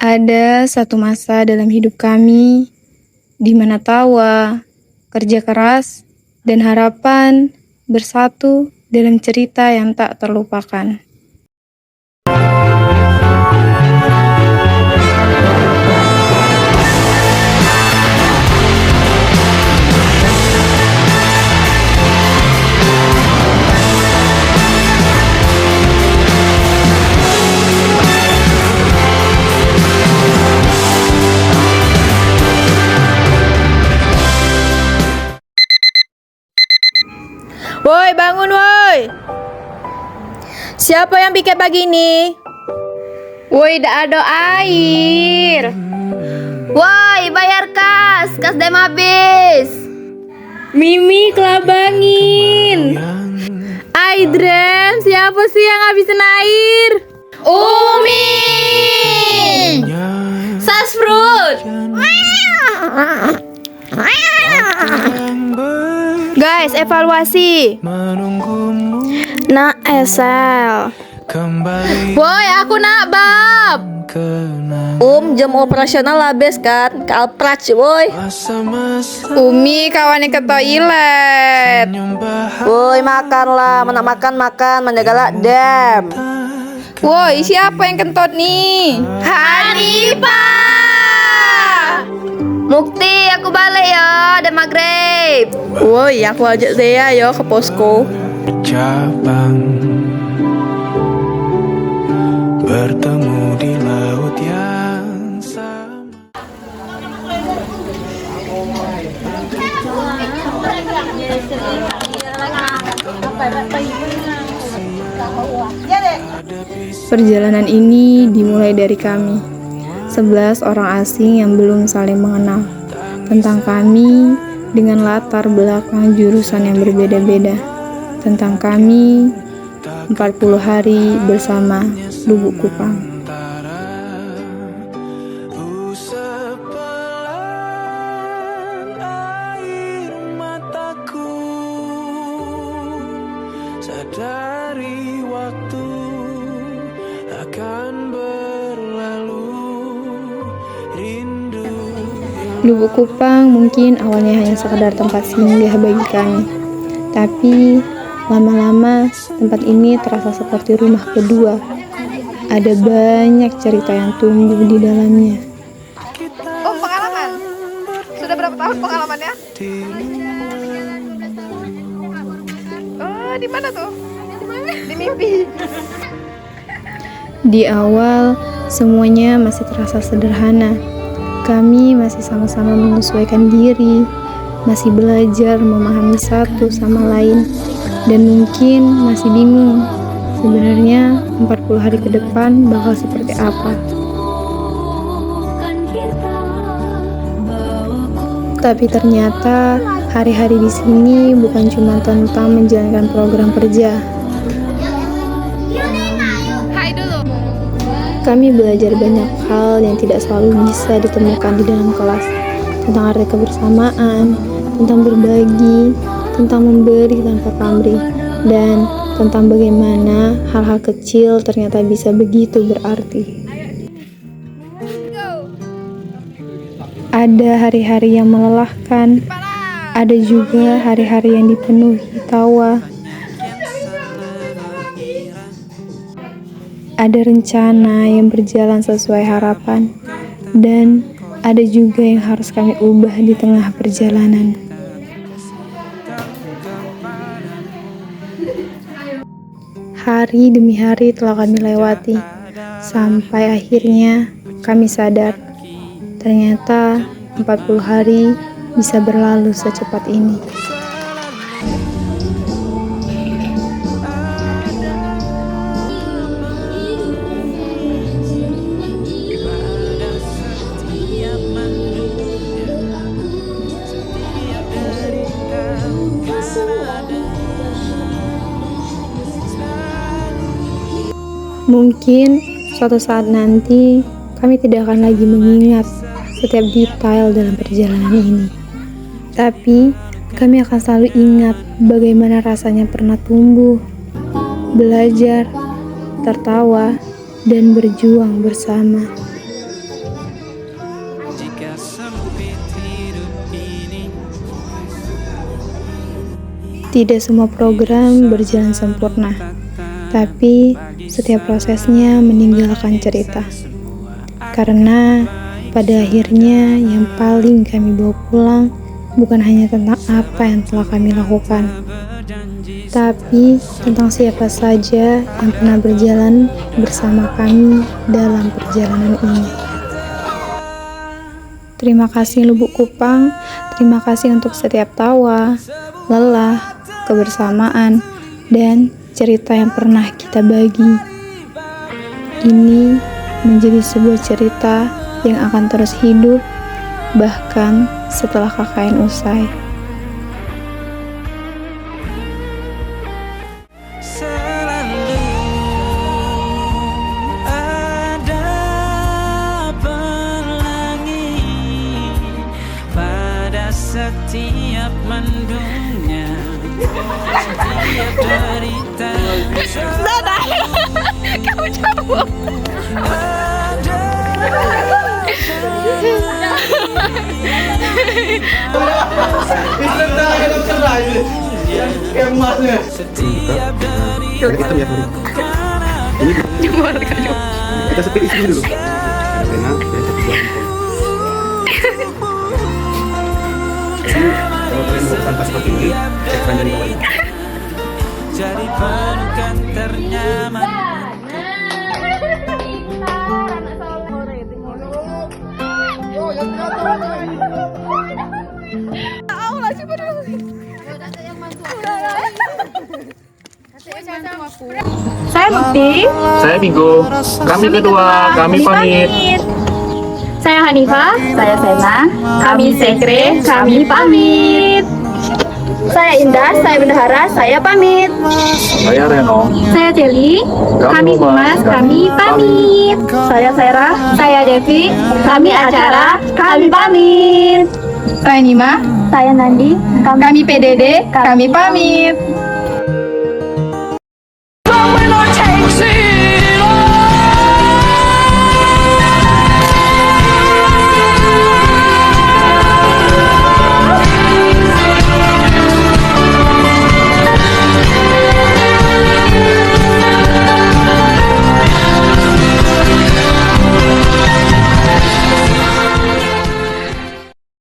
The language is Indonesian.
Ada satu masa dalam hidup kami di mana tawa, kerja keras, dan harapan bersatu dalam cerita yang tak terlupakan. Woi, bangun woi. Siapa yang bikin pagi ini? Woi, dak ada air. Woi, bayar kas dem habis. Mimi kelabangin. Aidrem, siapa sih yang habisin air? Umi. Sasfrut. Guys, evaluasi. Nak Esel. Woi, aku nak bab. Jam operasional habis kan? Kalprat sih, woi. Umi kawannya ke toilet. Woi, makanlah. Mana makan, menjagalah dem. Woi, siapa yang kentut nih? Hanifah. Mukti, aku balik ya, ada maghrib. Woi, aku ajak Zea yo ke posko. Cabang bertemu di laut yang sama. Perjalanan ini dimulai dari kami, 11 orang asing yang belum saling mengenal. Tentang kami dengan latar belakang jurusan yang berbeda-beda. Tentang kami 40 hari bersama Lubuk Kupang. Usapan air mataku, sadari waktu akan berlalu. Rindu Lubuk Kupang mungkin awalnya hanya sekedar tempat singgah bagi kami. Tapi lama-lama tempat ini terasa seperti rumah kedua. Ada banyak cerita yang tumbuh di dalamnya. Oh, pengalaman. Sudah berapa tahun pengalamannya? Oh, di mana tuh? Di mimpi. Di awal semuanya masih terasa sederhana. Kami masih sama-sama menyesuaikan diri, masih belajar memahami satu sama lain, dan mungkin masih bingung sebenarnya 40 hari ke depan bakal seperti apa. Tapi ternyata hari-hari di sini bukan cuma tentang menjalankan program kerja. Kami belajar banyak hal yang tidak selalu bisa ditemukan di dalam kelas, tentang arti kebersamaan, tentang berbagi, tentang memberi tanpa pamrih, dan tentang bagaimana hal-hal kecil ternyata bisa begitu berarti. Ada hari-hari yang melelahkan, ada juga hari-hari yang dipenuhi tawa. Ada rencana yang berjalan sesuai harapan, dan ada juga yang harus kami ubah di tengah perjalanan. Hari demi hari telah kami lewati, sampai akhirnya kami sadar, ternyata 40 hari bisa berlalu secepat ini. Mungkin suatu saat nanti kami tidak akan lagi mengingat setiap detail dalam perjalanan ini. Tapi kami akan selalu ingat bagaimana rasanya pernah tumbuh, belajar, tertawa, dan berjuang bersama. Tidak semua program berjalan sempurna, tapi setiap prosesnya meninggalkan cerita. Karena pada akhirnya yang paling kami bawa pulang bukan hanya tentang apa yang telah kami lakukan, tapi tentang siapa saja yang pernah berjalan bersama kami dalam perjalanan ini. Terima kasih Lubuk Kupang, terima kasih untuk setiap tawa, lelah, kebersamaan, dan cerita yang pernah kita bagi. Ini menjadi sebuah cerita yang akan terus hidup bahkan setelah KKN usai. Selalu ada pelangi pada setiap mendungnya, setiap derita. Kamu cabut. Setiap dari kita lihat dulu. Ini kita setir isi dulu. Rena, yang kedua. Kalau kalian mau tanpa seperti ini, cek keranjang di bawah ini. jadi pelukan ternyaman. Saya Mukti. Saya Bigo. Kami kedua, kami pamit. Saya Hanifah. Saya Sena. Kami Sekre. Kami pamit. Saya Indah. Saya Bendahara. Saya pamit. Saya Reno. Saya Celi. Kami Humas. Kami pamit. Saya Sarah. Saya Devi. Kami acara. Kami pamit. Saya Nima, Saya Nandi. kami PDD, kami pamit.